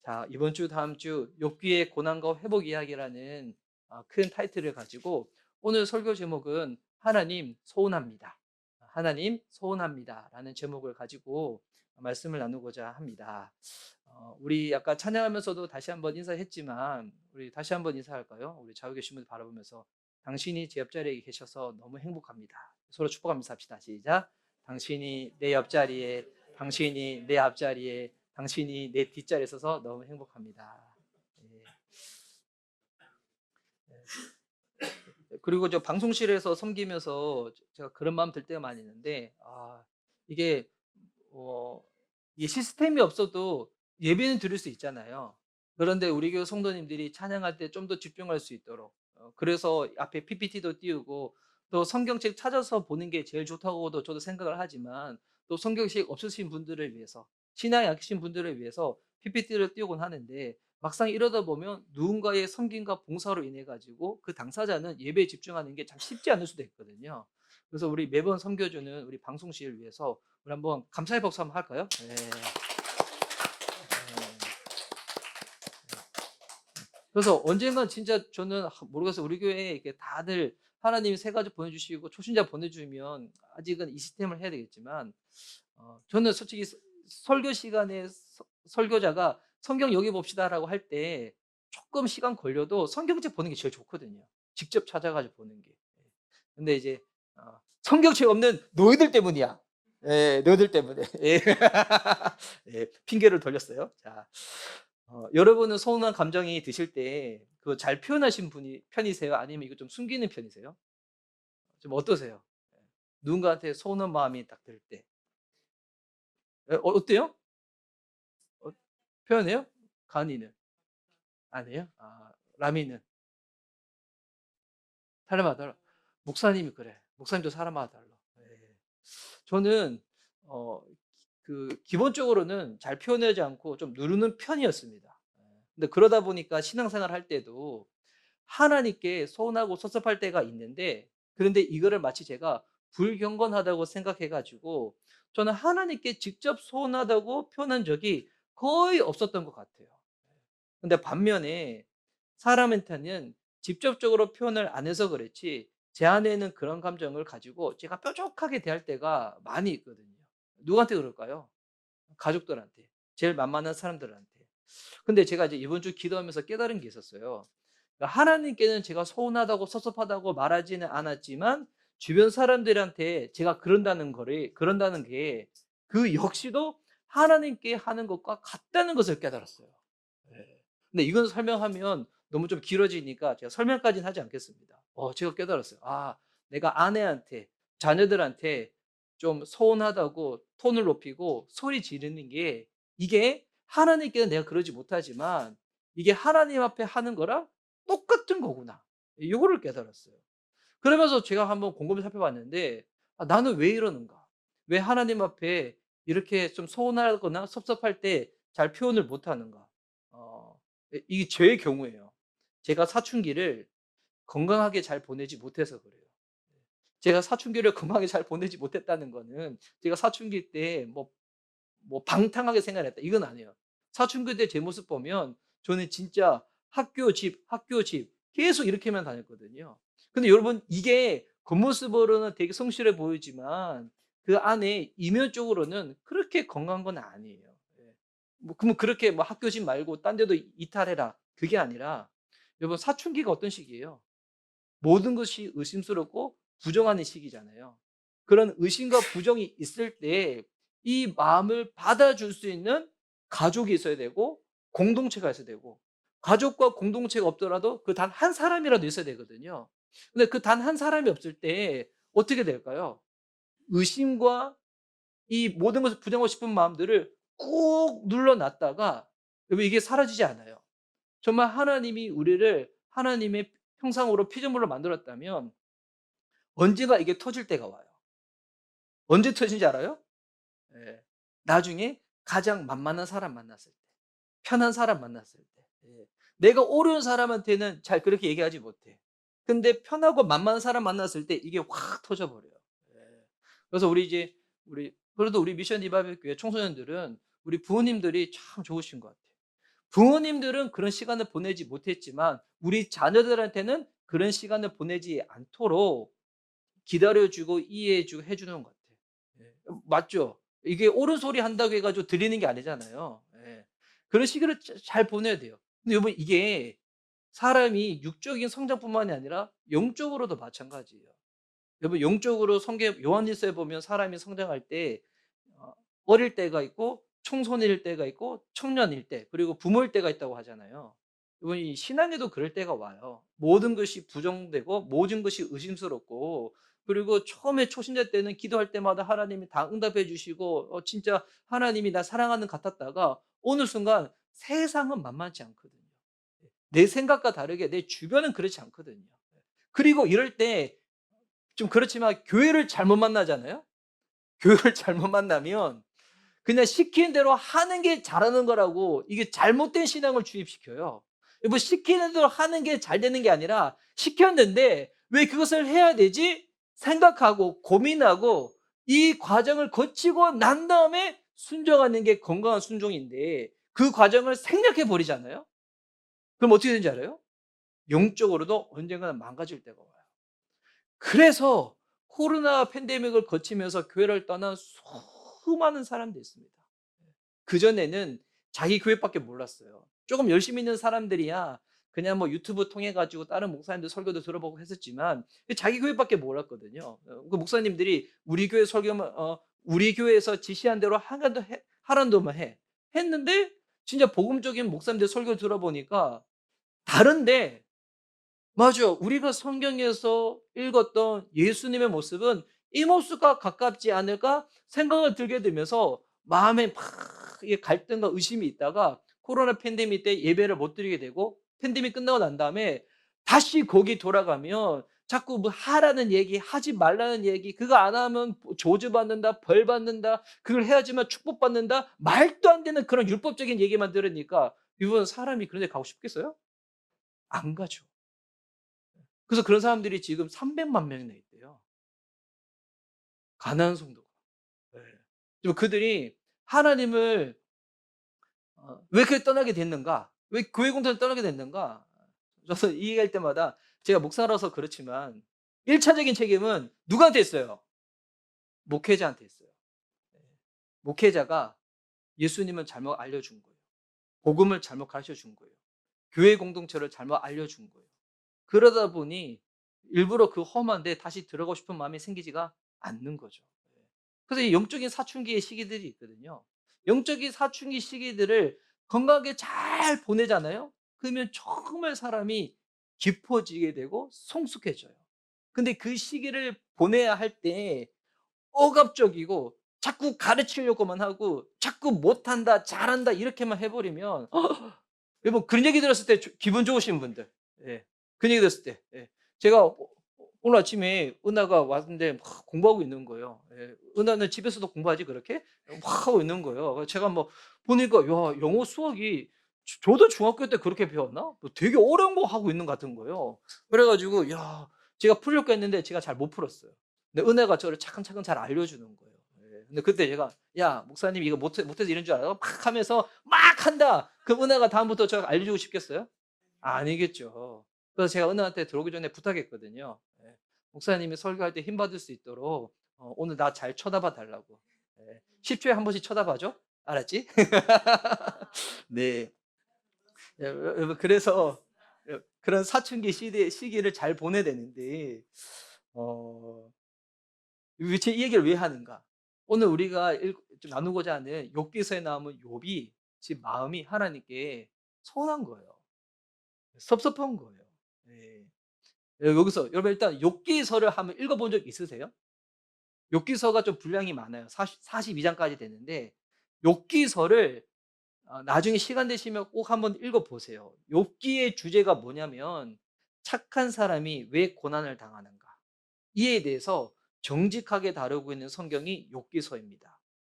자, 이번 주 다음 주 욥기의 고난과 회복 이야기라는 큰 타이틀을 가지고 오늘 설교 제목은 하나님 소원합니다. 하나님 소원합니다라는 제목을 가지고 말씀을 나누고자 합니다. 우리 아까 찬양하면서도 다시 한번 인사했지만 우리 다시 한번 인사할까요? 우리 좌우 계신 분들 바라보면서 당신이 제 옆자리에 계셔서 너무 행복합니다. 서로 축복하면서 합시다. 시작. 당신이 내 옆자리에, 당신이 내 앞자리에, 당신이 내 뒷자리에 있어서 너무 행복합니다. 예. 그리고 저 방송실에서 섬기면서 제가 그런 마음 들 때가 많이 있는데, 이게, 어, 이 시스템이 없어도 예배는 드릴 수 있잖아요. 그런데 우리 교회 성도님들이 찬양할 때 좀 더 집중할 수 있도록, 그래서 앞에 PPT도 띄우고, 또 성경책 찾아서 보는 게 제일 좋다고도 저도 생각을 하지만, 또 성경책 없으신 분들을 위해서, 신앙이 약하신 분들을 위해서 PPT를 띄우곤 하는데, 막상 이러다 보면 누군가의 섬김과 봉사로 인해 가지고 그 당사자는 예배에 집중하는 게 참 쉽지 않을 수도 있거든요. 그래서 우리 매번 섬겨주는 우리 방송실을 위해서 우리 한번 감사의 박수 한번 할까요? 네. 그래서 언젠간 진짜 저는 모르겠어요. 우리 교회에 이렇게 다들 하나님이 세 가지 보내주시고 초신자 보내주면 아직은 이 시스템을 해야 되겠지만, 저는 솔직히 설교 시간에 설교자가 성경 여기 봅시다라고 할 때 조금 시간 걸려도 성경책 보는 게 제일 좋거든요. 직접 찾아가지고 보는 게. 근데 이제 성경책 없는 너희들 때문이야. 예, 너희들 때문에. 예. 예, 핑계를 돌렸어요. 자, 여러분은 서운한 감정이 드실 때 그거 잘 표현하신 편이세요? 아니면 이거 좀 숨기는 편이세요? 좀 어떠세요? 예. 누군가한테 서운한 마음이 딱 들 때. 예, 어때요? 어, 표현해요? 가은이는? 안 해요? 라미는? 사람마다 달라. 목사님이 그래. 목사님도 사람마다 달라. 예. 저는 어, 기본적으로는 잘 표현하지 않고 좀 누르는 편이었습니다. 예. 근데 그러다 보니까 신앙생활 할 때도 하나님께 서운하고 섭섭할 때가 있는데, 그런데 이거를 마치 제가 불경건하다고 생각해 가지고 저는 하나님께 직접 서운하다고 표현한 적이 거의 없었던 것 같아요. 근데 반면에 사람한테는 직접적으로 표현을 안 해서 그렇지 제 안에는 그런 감정을 가지고 제가 뾰족하게 대할 때가 많이 있거든요. 누구한테 그럴까요? 가족들한테. 제일 만만한 사람들한테. 근데 제가 이제 이번 주 기도하면서 깨달은 게 있었어요. 그러니까 하나님께는 제가 서운하다고 섭섭하다고 말하지는 않았지만 주변 사람들한테 제가 그런다는 게 그 역시도 하나님께 하는 것과 같다는 것을 깨달았어요. 예. 근데 이건 설명하면 너무 좀 길어지니까 제가 설명까지는 하지 않겠습니다. 제가 깨달았어요. 내가 아내한테, 자녀들한테 좀 서운하다고 톤을 높이고 소리 지르는 게 이게 하나님께는 내가 그러지 못하지만 이게 하나님 앞에 하는 거랑 똑같은 거구나. 이거를 깨달았어요. 그러면서 제가 한번 곰곰이 살펴봤는데 나는 왜 이러는가? 왜 하나님 앞에 이렇게 좀 서운하거나 섭섭할 때 잘 표현을 못하는가? 이게 제 경우예요. 제가 사춘기를 건강하게 잘 보내지 못해서 그래요. 제가 사춘기를 건강하게 잘 보내지 못했다는 거는 제가 사춘기 때 방탕하게 생활했다 이건 아니에요. 사춘기 때 제 모습 보면 저는 진짜 학교 집 계속 이렇게만 다녔거든요. 근데 여러분 이게 겉모습으로는 되게 성실해 보이지만 그 안에 이면적으로는 그렇게 건강한 건 아니에요. 예. 그러면 그렇게 학교 집 말고 딴 데도 이탈해라 그게 아니라 여러분 사춘기가 어떤 시기예요? 모든 것이 의심스럽고 부정하는 시기잖아요. 그런 의심과 부정이 있을 때 이 마음을 받아줄 수 있는 가족이 있어야 되고 공동체가 있어야 되고, 가족과 공동체가 없더라도 그 단 한 사람이라도 있어야 되거든요. 근데 그 단 한 사람이 없을 때 어떻게 될까요? 의심과 이 모든 것을 부정하고 싶은 마음들을 꾹 눌러놨다가 여러분 이게 사라지지 않아요. 정말 하나님이 우리를 하나님의 형상으로 피조물로 만들었다면 언젠가 이게 터질 때가 와요. 언제 터지는지 알아요? 예. 나중에 가장 만만한 사람 만났을 때, 편한 사람 만났을 때. 예. 내가 어려운 사람한테는 잘 그렇게 얘기하지 못해. 근데 편하고 만만한 사람 만났을 때 이게 확 터져 버려요. 예. 그래서 우리 그래도 우리 미션 리바이벌 교회 청소년들은 우리 부모님들이 참 좋으신 것 같아요. 부모님들은 그런 시간을 보내지 못했지만 우리 자녀들한테는 그런 시간을 보내지 않도록 기다려 주고 이해해 주고 해 주는 것 같아요. 예. 맞죠? 이게 옳은 소리 한다고 해 가지고 들리는 게 아니잖아요. 예. 그런 시기를 잘 보내야 돼요. 근데 여러분 이게 사람이 육적인 성장뿐만이 아니라 영적으로도 마찬가지예요. 여러분 영적으로 성경 요한일서에 보면 사람이 성장할 때 어 어릴 때가 있고 청소년일 때가 있고 청년일 때 그리고 부모일 때가 있다고 하잖아요. 여러분 이 신앙에도 그럴 때가 와요. 모든 것이 부정되고 모든 것이 의심스럽고 그리고 처음에 초신자 때는 기도할 때마다 하나님이 다 응답해 주시고 진짜 하나님이 나 사랑하는 같았다가 어느 순간 세상은 만만치 않거든요. 내 생각과 다르게 내 주변은 그렇지 않거든요. 그리고 이럴 때 좀 그렇지만 교회를 잘못 만나잖아요. 교회를 잘못 만나면 그냥 시키는 대로 하는 게 잘하는 거라고 이게 잘못된 신앙을 주입시켜요. 뭐 시키는 대로 하는 게 잘 되는 게 아니라 시켰는데 '왜 그것을 해야 되지?' 생각하고 고민하고 이 과정을 거치고 난 다음에 순종하는 게 건강한 순종인데 그 과정을 생략해 버리잖아요. 그럼 어떻게 되는지 알아요? 영적으로도 언젠가는 망가질 때가 와요. 그래서 코로나 팬데믹을 거치면서 교회를 떠난 수많은 사람들이 있습니다. 그전에는 자기 교회밖에 몰랐어요. 조금 열심히 있는 사람들이야 그냥 뭐 유튜브 통해 가지고 다른 목사님들 설교도 들어보고 했었지만 자기 교회밖에 몰랐거든요. 그 목사님들이 우리 교회 설교만 우리 교회에서 지시한 대로 하라는 대로만 해. 했는데 진짜 복음적인 목사님들 설교 들어보니까 다른데 맞아요. 우리가 성경에서 읽었던 예수님의 모습은 '이 모습과 가깝지 않을까?' 생각을 들게 되면서 마음에 막 이게 갈등과 의심이 있다가 코로나 팬데믹 때 예배를 못 드리게 되고 팬데믹 끝나고 난 다음에 다시 거기 돌아가면 자꾸 뭐 하라는 얘기, 하지 말라는 얘기, 그거 안 하면 저주받는다, 벌 받는다, 그걸 해야지만 축복받는다, 말도 안 되는 그런 율법적인 얘기만 들으니까 이분 사람이 그런 데 가고 싶겠어요? 안 가죠. 그래서 그런 사람들이 지금 300만 명이나 있대요. 가난한 성도가. 예. 좀 그들이 하나님을 왜 그렇게 떠나게 됐는가? 왜 교회 공동을 떠나게 됐는가? 저는 이 얘기할 때마다 제가 목사라서 그렇지만 1 차적인 책임은 누구한테 있어요? 목회자한테 있어요. 예. 목회자가 예수님을 잘못 알려준 거예요. 복음을 잘못 가르쳐 준 거예요. 교회 공동체를 잘못 알려준 거예요. 그러다 보니 일부러 그 험한 데 다시 들어가고 싶은 마음이 생기지가 않는 거죠. 예. 그래서 이 영적인 사춘기의 시기들이 있거든요. 영적인 사춘기 시기들을 건강하게 잘 보내잖아요. 그러면 정말 사람이 깊어지게 되고 성숙해져요. 근데 그 시기를 보내야 할 때 억압적이고 자꾸 가르치려고만 하고 자꾸 못한다, 잘한다 이렇게만 해 버리면 여러분 그런 얘기 들었을 때 기분 좋으신 분들. 예. 그런 얘기 들었을 때. 예. 제가 오늘 아침에 은하가 왔는데 막 공부하고 있는 거예요. 예. 은하는 집에서도 공부하지 그렇게? 막 하고 있는 거예요. 그래서 제가 뭐 보니까 야 영어 수학이 저도 중학교 때 그렇게 배웠나? 뭐 되게 어려운 거 하고 있는 것 같은 거예요. 그래 가지고 야 제가 풀려고 했는데 제가 잘 못 풀었어요. 근데 은혜가 저를 차근차근 잘 알려주는 거예요. 예. 근데 그때 제가 "야 목사님 이거 못해서 이런 줄 알아?" 막 하면서 막 한다. 그럼 은혜가 다음부터 저 알려주고 싶겠어요? 아니겠죠. 그래서 제가 은혜한테 들어오기 전에 부탁했거든요. 예. 목사님이 설교할 때 힘 받을 수 있도록 오늘 나 잘 쳐다봐 달라고. 예. 10 초에 한 번씩 쳐다봐 줘. 알았지? 네. 여러분 그래서 그런 사춘기 시기를 잘 보내야 되는데 어 이 얘기를 왜 하는가? 오늘 우리가 좀 나누고자 하는 욥기서에 나오는 욥이 지금 마음이 하나님께 서운한 거예요. 섭섭한 거예요. 예. 여기서 여러분 일단 욥기서를 한번 읽어 본 적 있으세요? 욥기서가 좀 분량이 많아요. 42 장까지 되는데 욥기서를 나중에 시간 되시면 꼭 한번 읽어 보세요. 욥기의 주제가 뭐냐면 착한 사람이 왜 고난을 당하는가? 이에 대해서 정직하게 다루고 있는 성경이 욥기서입니다.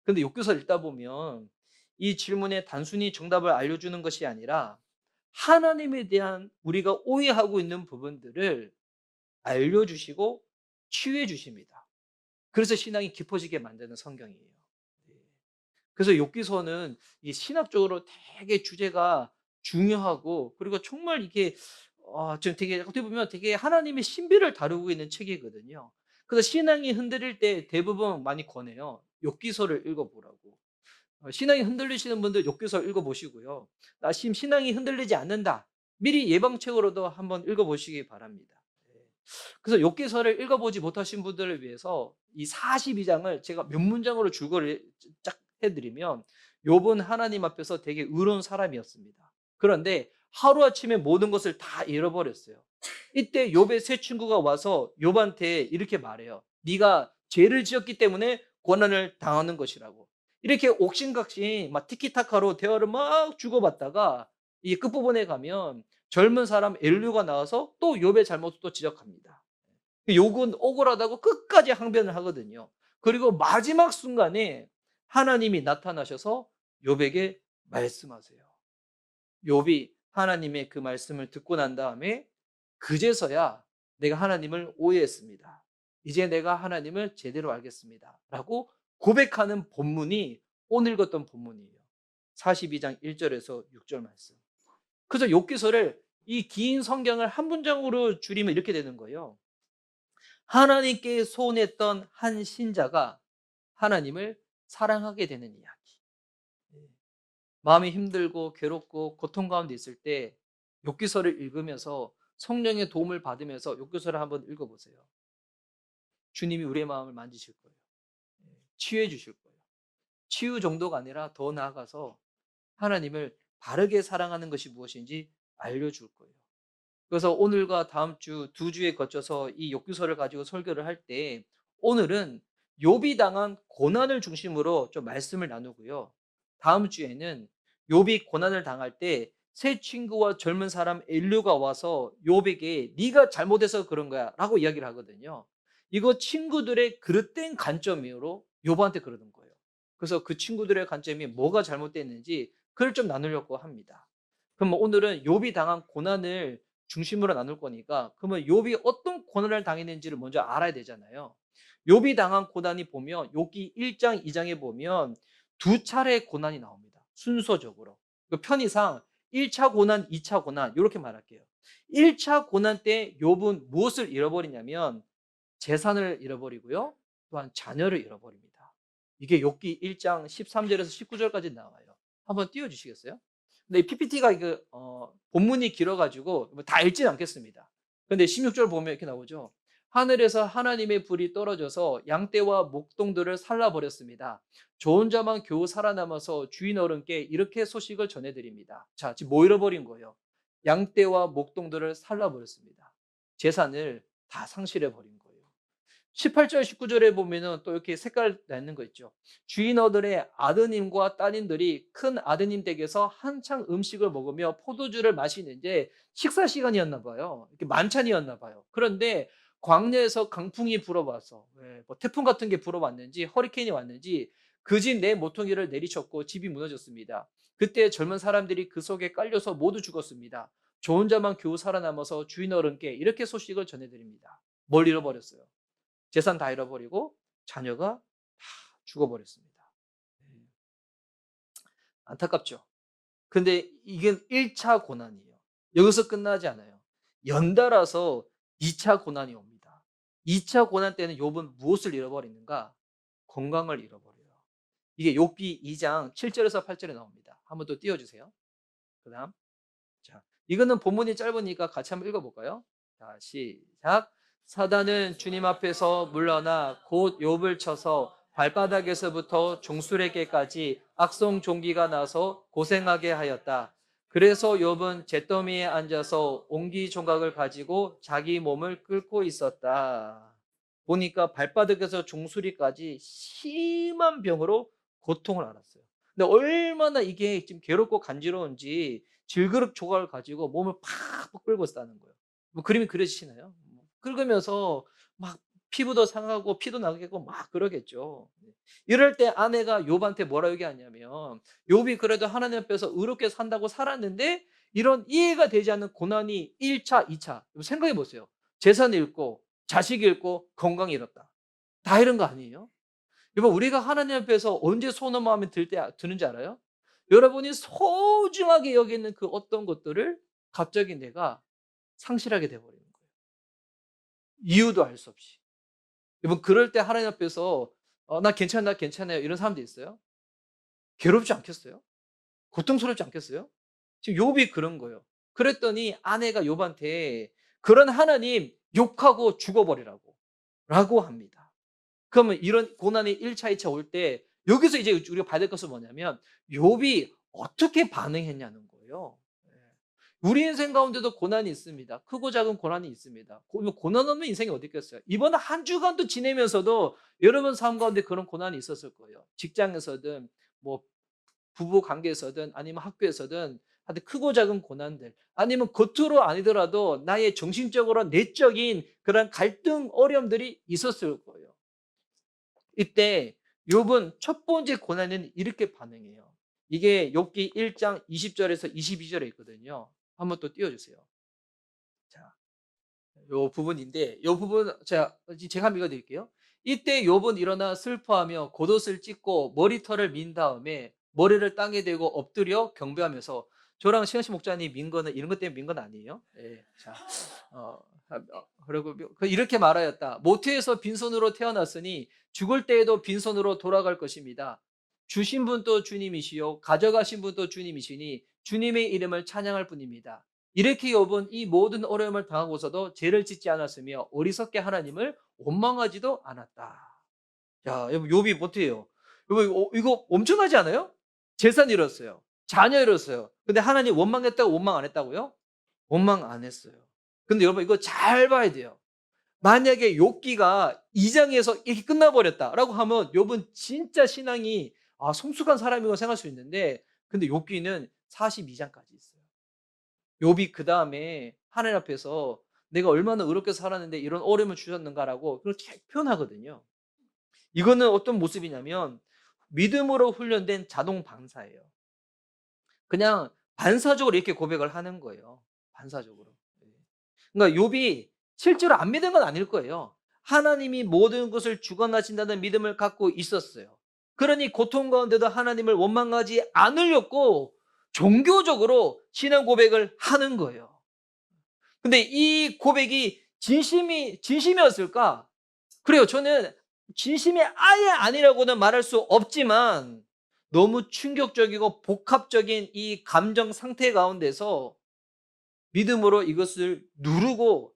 근데 욥기서 읽다 보면 이 질문에 단순히 정답을 알려주는 것이 아니라 하나님에 대한 우리가 오해하고 있는 부분들을 알려주시고 치유해 주십니다. 그래서 신앙이 깊어지게 만드는 성경이에요. 네. 그래서 욥기서는 이 신학적으로 되게 주제가 중요하고 그리고 정말 이게 좀 되게 어떻게 보면 되게 하나님의 신비를 다루고 있는 책이거든요. 그래서 신앙이 흔들릴 때 대부분 많이 권해요. 욥기서를 읽어 보라고. 신앙이 흔들리시는 분들 욥기서 읽어 보시고요. 나 지금 신앙이 흔들리지 않는다. 미리 예방책으로도 한번 읽어 보시기 바랍니다. 네. 그래서 욥기서를 읽어 보지 못하신 분들을 위해서 이 42장을 제가 몇 문장으로 줄거리를 쫙 해 드리면 욥은 하나님 앞에서 되게 의로운 사람이었습니다. 그런데 하루아침에 모든 것을 다 잃어버렸어요. 이때 욥의 세 친구가 와서 욥한테 이렇게 말해요. 네가 죄를 지었기 때문에 고난을 당하는 것이라고. 이렇게 옥신각신 막 티키타카로 대화를 막 주고받다가 이 끝부분에 가면 젊은 사람 엘류가 나와서 또 욥의 잘못을 또 지적합니다. 욥은 억울하다고 끝까지 항변을 하거든요. 그리고 마지막 순간에 하나님이 나타나셔서 욥에게 말씀하세요. 욥이 하나님의 그 말씀을 듣고 난 다음에 그제서야 내가 하나님을 오해했습니다. 이제 내가 하나님을 제대로 알겠습니다. 라고 고백하는 본문이 오늘 읽었던 본문이에요. 42장 1절에서 6절 말씀. 그래서 욥기서를 이 긴 성경을 한 문장으로 줄이면 이렇게 되는 거예요. 하나님께 소원했던 한 신자가 하나님을 사랑하게 되는 이야기. 마음이 힘들고 괴롭고 고통 가운데 있을 때 욥기서를 읽으면서 성령의 도움을 받으면서 욥기서를 한번 읽어보세요. 주님이 우리의 마음을 만지실 거예요. 치유해 주실 거예요. 치유 정도가 아니라 더 나아가서 하나님을 바르게 사랑하는 것이 무엇인지 알려줄 거예요. 그래서 오늘과 다음 주 두 주에 거쳐서 이 욥기서를 가지고 설교를 할 때 오늘은 욥이 당한 고난을 중심으로 좀 말씀을 나누고요. 다음 주에는 욥이 고난을 당할 때 새 친구와 젊은 사람 엘류가 와서 욥에게 네가 잘못해서 그런 거야라고 이야기를 하거든요. 이거 친구들의 그릇된 관점으로 욥한테 그러는 거예요. 그래서 그 친구들의 관점이 뭐가 잘못됐는지 그걸 좀 나누려고 합니다. 그럼 오늘은 욥이 당한 고난을 중심으로 나눌 거니까 그러면 욥이 어떤 고난을 당했는지를 먼저 알아야 되잖아요. 욥이 당한 고난이 보면 욥기 1장, 2장에 보면 두 차례 고난이 나옵니다. 순서적으로. 그 편의상 1차 고난, 2차 고난 이렇게 말할게요. 1차 고난 때 욥은 무엇을 잃어버리냐면 재산을 잃어버리고요. 또한 자녀를 잃어버립니다. 이게 욥기 1장 13절에서 19절까지 나와요. 한번 띄워 주시겠어요? 근데 이 PPT가 본문이 길어가지고 다 읽지는 않겠습니다. 그런데 16절 보면 이렇게 나오죠. 하늘에서 하나님의 불이 떨어져서 양떼와 목동들을 살라버렸습니다. 좋은 자만 겨우 살아남아서 주인 어른께 이렇게 소식을 전해드립니다. 자, 지금 뭐 잃어버린 거예요? 양떼와 목동들을 살라버렸습니다. 재산을 다 상실해버린 거예요. 18절, 19절에 보면은 또 이렇게 색깔 나는 거 있죠. 주인어들의 아드님과 따님들이 큰 아드님 댁에서 한창 음식을 먹으며 포도주를 마시는데 식사 시간이었나 봐요. 이렇게 만찬이었나 봐요. 그런데 광야에서 강풍이 불어와서 뭐 태풍 같은 게 불어왔는지 허리케인이 왔는지 그 집 내 모퉁이를 내리쳤고 집이 무너졌습니다. 그때 젊은 사람들이 그 속에 깔려서 모두 죽었습니다. 좋은 자만 겨우 살아남아서 주인 어른께 이렇게 소식을 전해드립니다. 뭘 잃어버렸어요? 재산 다 잃어버리고 자녀가 다 죽어버렸습니다. 네. 안타깝죠. 근데 이게 1차 고난이에요. 여기서 끝나지 않아요. 연달아서 2차 고난이 옵니다. 2차 고난 때는 욥은 무엇을 잃어버리는가? 건강을 잃어버려요. 이게 욥기 2장 7절에서 8절에 나옵니다. 한번 더 띄워주세요. 그 다음. 자, 이거는 본문이 짧으니까 같이 한번 읽어볼까요? 자, 시작. 사단은 주님 앞에서 물러나 곧 욥을 쳐서 발바닥에서부터 종술에게까지 악성 종기가 나서 고생하게 하였다. 그래서 욥은 잿더미에 앉아서 옹기종각을 가지고 자기 몸을 끓고 있었다. 보니까 발바닥에서 종수리까지 심한 병으로 고통을 알았어요. 근데 얼마나 이게 지금 괴롭고 간지러운지 질그릇 조각을 가지고 몸을 팍 끌고 있다는 거예요. 뭐 그림이 그려지시나요? 긁으면서 막 피부도 상하고 피도 나겠고 막 그러겠죠. 이럴 때 아내가 욥한테 뭐라 얘기하냐면 욥이 그래도 하나님 앞에서 의롭게 산다고 살았는데 이런 이해가 되지 않는 고난이 1차, 2차. 생각해 보세요. 재산 잃고 자식 잃고 건강 잃었다. 다 잃은 거 아니에요? 여러분 우리가 하나님 앞에서 언제 서운한 마음이 드는지 알아요? 여러분이 소중하게 여기는 그 어떤 것들을 갑자기 내가 상실하게 돼 버리는 거예요. 이유도 알 수 없이. 여러분 그럴 때 하나님 앞에서 "나 괜찮아, 나 괜찮아요." 이런 사람도 있어요? 괴롭지 않겠어요? 고통스럽지 않겠어요? 지금 욥이 그런 거예요. 그랬더니 아내가 욥한테 "그런 하나님 욕하고 죽어버리라."고 라고 합니다. 그러면 이런 고난이 1 차, 2차 올 때 여기서 이제 우리가 봐야 될 것은 뭐냐면 욥이 어떻게 반응했냐는 거예요. 예. 우리 인생 가운데도 고난이 있습니다. 크고 작은 고난이 있습니다. 고난 없는 인생이 어디 있겠어요. 이번 한 주간도 지내면서도 여러분 삶 가운데 그런 고난이 있었을 거예요. 직장에서든 뭐 부부 관계에서든 아니면 학교에서든 하여튼 크고 작은 고난들 아니면 겉으로 아니더라도 나의 정신적으로 내적인 그런 갈등 어려움들이 있었을 거예요. 이때 욥은 첫 번째 고난은 이렇게 반응해요. 이게 욥기 1장 20절에서 22절에 있거든요. 한번 또 띄워 주세요. 자, 요 부분인데 요 부분 제가 한번 읽어 드릴게요. 이때 욥은 일어나 슬퍼하며 겉옷을 찢고 머리털을 민 다음에 머리를 땅에 대고 엎드려 경배하면서 저랑 신하시 목자님 민 거는 이런 것 때문에 민 건 아니에요. 예. 자, 어, 그리고 이렇게 말하였다. 모태에서 빈손으로 태어났으니 죽을 때에도 빈손으로 돌아갈 것입니다. 주신 분도 주님이시요 가져가신 분도 주님이시니 주님의 이름을 찬양할 뿐입니다. 이렇게 욥은 이 모든 어려움을 당하고서도 죄를 짓지 않았으며 어리석게 하나님을 원망하지도 않았다. 야, 여러분 욥이 못해요. 여러분 이거 엄청나지 않아요? 재산 잃었어요. 자녀 잃었어요. 근데 하나님 원망했다고 원망 안 했다고요? 원망 안 했어요. 근데 여러분 이거 잘 봐야 돼요. 만약에 욥기가 2장에서 이렇게 끝나버렸다라고 하면 욥은 진짜 신앙이 성숙한 사람이라고 생각할 수 있는데 근데 욥기는 42장까지 있어요. 욥이 그다음에 하나님 앞에서 내가 얼마나 의롭게 살았는데 이런 어려움을 주셨는가라고 그렇게 표현하거든요. 이거는 어떤 모습이냐면 믿음으로 훈련된 자동 반사예요. 그냥 반사적으로 이렇게 고백을 하는 거예요. 반사적으로. 예. 그러니까 욥이 실제로 안 믿은 건 아닐 거예요. 하나님이 모든 것을 주관하신다는 믿음을 갖고 있었어요. 그러니 고통 가운데도 하나님을 원망하지 않으려고 종교적으로 신앙 고백을 하는 거예요. 근데 이 고백이 진심이었을까? 그래요. 저는 진심이 아예 아니라고는 말할 수 없지만 너무 충격적이고 복합적인 이 감정 상태 가운데서 믿음으로 이것을 누르고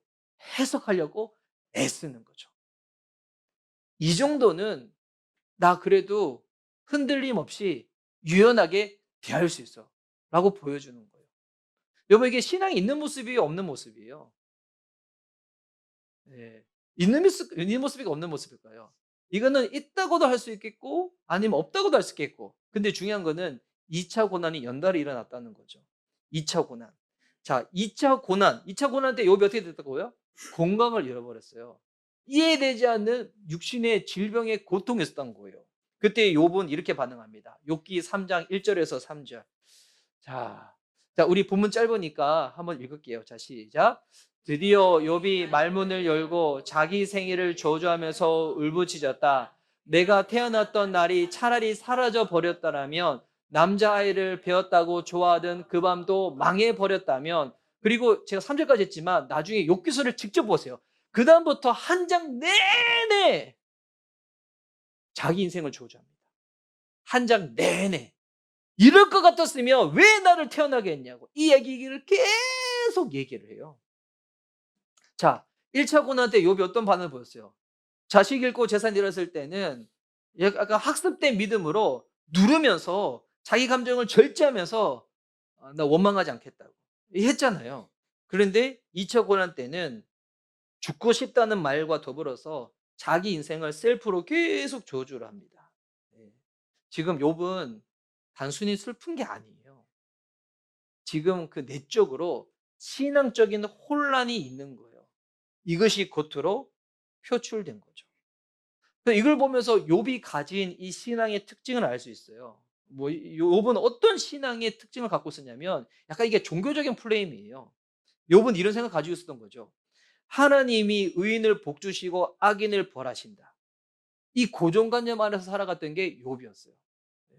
해석하려고 애쓰는 거죠. 이 정도는 나 그래도 흔들림 없이 유연하게 대할 수 있어. 라고 보여주는 거예요. 여러분 이게 신앙이 있는 모습이에요? 없는 모습이에요? 예. 있는 모습일까 없는 모습일까요? 이거는 있다고도 할 수 있겠고 아니면 없다고도 할 수 있겠고. 근데 중요한 거는 2차 고난이 연달아 일어났다는 거죠. 2차 고난. 자, 2차 고난 때 욥이 어떻게 됐다고요? 건강을 잃어버렸어요. 이해되지 않는 육신의 질병의 고통이 있었던 거예요. 그때 욥은 이렇게 반응합니다. 욥기 3장 1 절에서 3 절. 자, 우리 본문 짧으니까 한번 읽을게요. 자, 시작. 드디어 욥이 말문을 열고 자기 생일을 저주하면서 울부짖었다. 내가 태어났던 날이 차라리 사라져 버렸다라면 남자아이를 배웠다고 좋아하던 그 밤도 망해 버렸다면 그리고 제가 3절까지 했지만 나중에 욥기서를 직접 보세요. 그다음부터 한 장 내내 자기 인생을 저주합니다. 한 장 내내. 이럴 것 같았으면 왜 나를 태어나게 했냐고. 이 얘기를 계속 얘기를 해요. 자, 1차 고난 때 욥이 어떤 반응을 보였어요? 자식 잃고 재산 잃었을 때는 약간 학습된 믿음으로 누르면서 자기 감정을 절제하면서 나 원망하지 않겠다고 했잖아요. 그런데 2차 고난 때는 죽고 싶다는 말과 더불어서 자기 인생을 셀프로 계속 저주를 합니다. 예. 지금 욥은 단순히 슬픈 게 아니에요. 지금 그 내적으로 신앙적인 혼란이 있는 거예요. 이것이 겉으로 표출된 거죠. 이걸 보면서 욥이 가진 이 신앙의 특징을 알 수 있어요. 뭐 욥은 어떤 신앙의 특징을 갖고 있었냐면 약간 이게 종교적인 프레임이에요. 욥은 이런 생각 가지고 있었던 거죠. 하나님이 의인을 복 주시고 악인을 벌하신다. 이 고정관념 안에서 살아갔던 게 욥이었어요. 예.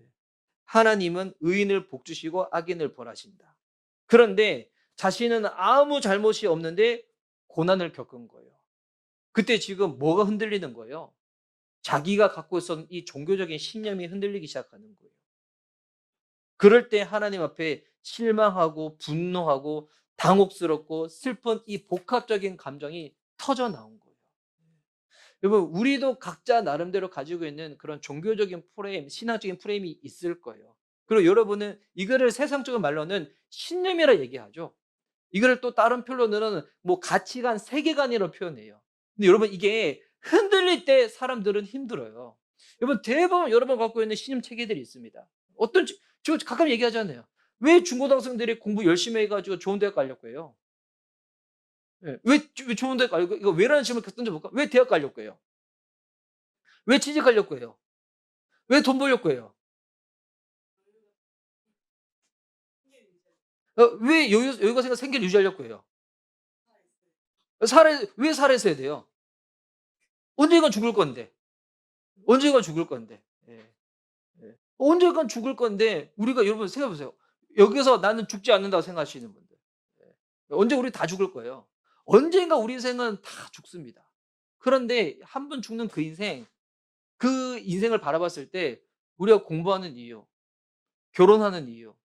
하나님은 의인을 복주시고 악인을 벌하신다. 그런데 자신은 아무 잘못이 없는데 고난을 겪은 거예요. 그때 지금 뭐가 흔들리는 거예요? 자기가 갖고 있었던 이 종교적인 신념이 흔들리기 시작하는 거예요. 그럴 때 하나님 앞에 실망하고 분노하고 당혹스럽고 슬픈 이 복합적인 감정이 터져 나온 거예요. 여러분, 우리도 각자 나름대로 가지고 있는 그런 종교적인 프레임, 신앙적인 프레임이 있을 거예요. 그리고 여러분은 이거를 세상적인 말로는 신념이라 얘기하죠. 이거를 또 다른 표현으로는 뭐 가치관, 세계관이라고 표현해요. 근데 여러분, 이게 흔들릴 때 사람들은 힘들어요. 여러분, 대부분 여러분 갖고 있는 신념 체계들이 있습니다. 어떤, 저 가끔 얘기하잖아요. 왜 중고등학생들이 공부 열심히 해가지고 좋은 대학 가려고 해요? 예, 왜 좋은 대학 가려고, 이거 왜라는 질문을 던져볼까? 왜 대학 가려고 해요? 왜 취직하려고 해요? 왜 돈 벌려고 해요? 왜 여유가 생기를 유지하려고 해요? 왜 살아있어야 돼요? 언젠간 죽을 건데. 언젠간 죽을 건데. 예. 예. 언젠간 죽을 건데 우리가 여러분 생각해 보세요. 여기서 나는 죽지 않는다고 생각하시는 분들. 예. 언제 우리 다 죽을 거예요. 언젠가 우리 인생은 다 죽습니다. 그런데 한 번 죽는 그 인생을 바라봤을 때 우리가 공부하는 이유, 결혼하는 이유,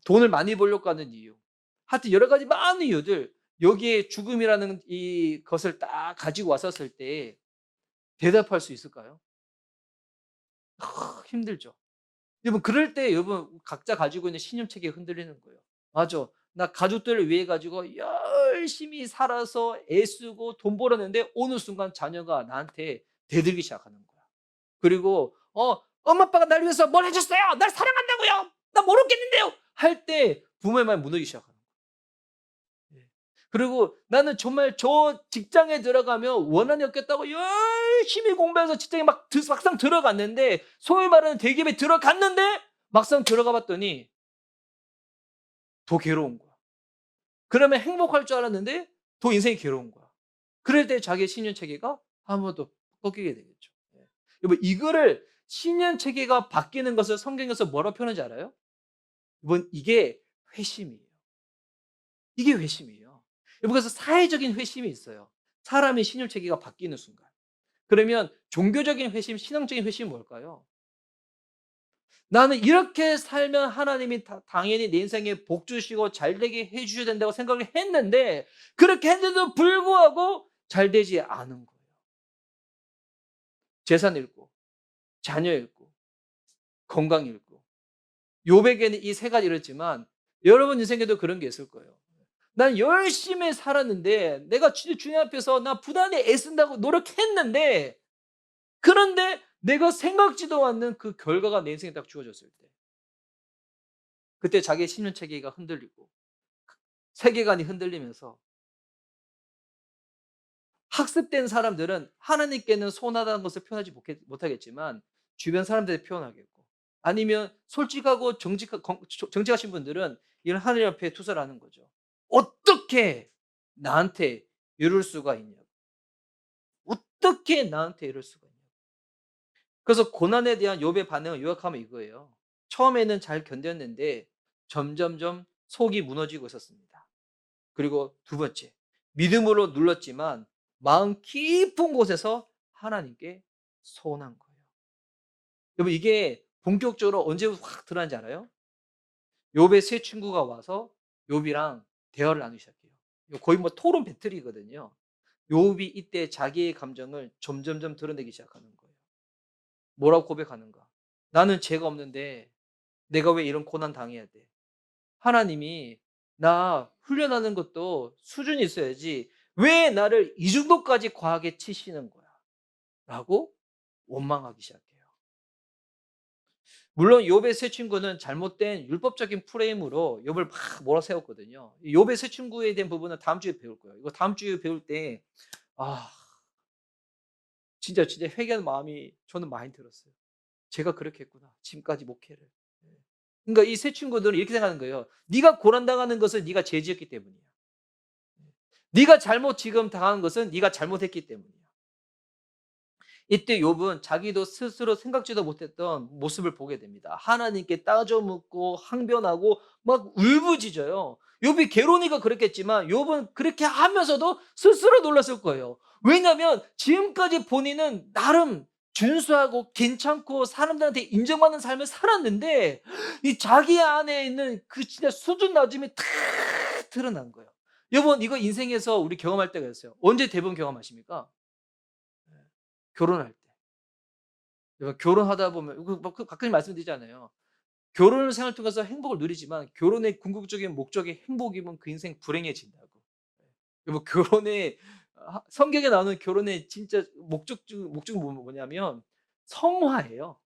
돈을 많이 벌려고 하는 이유, 하여튼 여러 가지 많은 이유들, 여기에 죽음이라는 이 것을 딱 가지고 왔었을 때 대답할 수 있을까요? 힘들죠. 여러분, 그럴 때 여러분 각자 가지고 있는 신념체계가 흔들리는 거예요. 맞아. 나 가족들을 위해 가지고 열심히 살아서 애쓰고 돈 벌었는데 어느 순간 자녀가 나한테 대들기 시작하는 거야. 그리고 "엄마 아빠가 날 위해서 뭘 해 줬어요. 날 사랑한다고요. 나 모르겠는데요." 할 때 부모의 마음이 무너지기 시작하는 거예요. 예. 그리고 나는 정말 저 직장에 들어가면 원한이 없겠다고 열심히 공부해서 직장에 막상 들어갔는데, 소위 말하는 대기업에 들어갔는데 막상 들어가 봤더니 더 괴로운 거야. 그러면 행복할 줄 알았는데 더 인생이 괴로운 거야. 그럴 때 자기의 신념 체계가 한 번 더 꺾이게 되겠죠. 예. 여러분, 이거를 신념 체계가 바뀌는 것을 성경에서 뭐라고 표현하는지 알아요? 여러분, 이게 회심이에요. 이게 회심이에요. 여러분, 그래서 사회적인 회심이 있어요. 사람의 신념 체계가 바뀌는 순간. 그러면 종교적인 회심, 신앙적인 회심은 뭘까요? 나는 이렇게 살면 하나님이 당연히 내 인생에 복 주시고 잘 되게 해 주셔야 된다고 생각을 했는데, 그렇게 했는데도 불구하고 잘 되지 않은 거예요. 재산 잃고, 자녀 잃고, 건강 잃고. 욥에게는 이 세 가지 이렇지만 여러분 인생에도 그런 게 있을 거예요. 난 열심히 살았는데, 내가 진짜 주님 앞에서 나 부단히 애쓴다고 노력했는데, 그런데 내가 생각지도 않는 그 결과가 내 인생에 딱 주어졌을 때, 그때 자기의 신념 체계가 흔들리고 세계관이 흔들리면서, 학습된 사람들은 하나님께는 선하다는 것을 표현하지 못하겠지만 주변 사람들에 표현하겠고, 아니면 솔직하고 정직하신 분들은 이런 하나님 앞에 투사를 하는 거죠. 어떻게 나한테 이럴 수가 있냐고. 어떻게 나한테 이럴 수가 있냐고. 그래서 고난에 대한 욥의 반응을 요약하면 이거예요. 처음에는 잘 견뎠는데 점점점 속이 무너지고 있었습니다. 그리고 두 번째, 믿음으로 눌렀지만 마음 깊은 곳에서 하나님께 서운한 거예요. 여러분, 이게 본격적으로 언제 확 드러난지 알아요? 욥의 세 친구가 와서 욥이랑 대화를 나누기 시작해요. 거의 뭐 토론 배틀이거든요. 욥이 이때 자기의 감정을 점점점 드러내기 시작하는 거예요. 뭐라고 고백하는가? 나는 죄가 없는데 내가 왜 이런 고난 당해야 돼? 하나님이 나 훈련하는 것도 수준이 있어야지 왜 나를 이 정도까지 과하게 치시는 거야? 라고 원망하기 시작해요. 물론 욥의 세 친구는 잘못된 율법적인 프레임으로 욥을 막 몰아세웠거든요. 욥의 세 친구에 대한 부분은 다음 주에 배울 거예요. 이거 다음 주에 배울 때 아, 진짜 회개하는 마음이 저는 많이 들었어요. 제가 그렇게 했구나. 지금까지 목회를. 예. 그러니까 이 세 친구들은 이렇게 생각하는 거예요. 네가 고난 당하는 것은 네가 죄 지었기 때문이야. 네가 잘못 지금 당하는 것은 네가 잘못했기 때문이야. 이때 욥은 자기도 스스로 생각지도 못했던 모습을 보게 됩니다. 하나님께 따져 묻고 항변하고 막 울부짖어요. 욥이 괴로우니까 그랬겠지만 욥은 그렇게 하면서도 스스로 놀랐을 거예요. 왜냐하면 지금까지 본인은 나름 준수하고 괜찮고 사람들한테 인정받는 삶을 살았는데 이 자기 안에 있는 그 진짜 수준 낮음이 탁 드러난 거예요. 여러분 이거 인생에서 우리 경험할 때가 있어요. 언제 대부분 경험하십니까? 결혼할 때. 여러분 결혼하다 보면 가끔 말씀드리잖아요. 결혼을 생활을 통해서 행복을 누리지만 결혼의 궁극적인 목적이 행복이면 그 인생 불행해진다고. 여러분 결혼의 성경에 나오는 결혼의 진짜 목적은 뭐냐면 성화예요.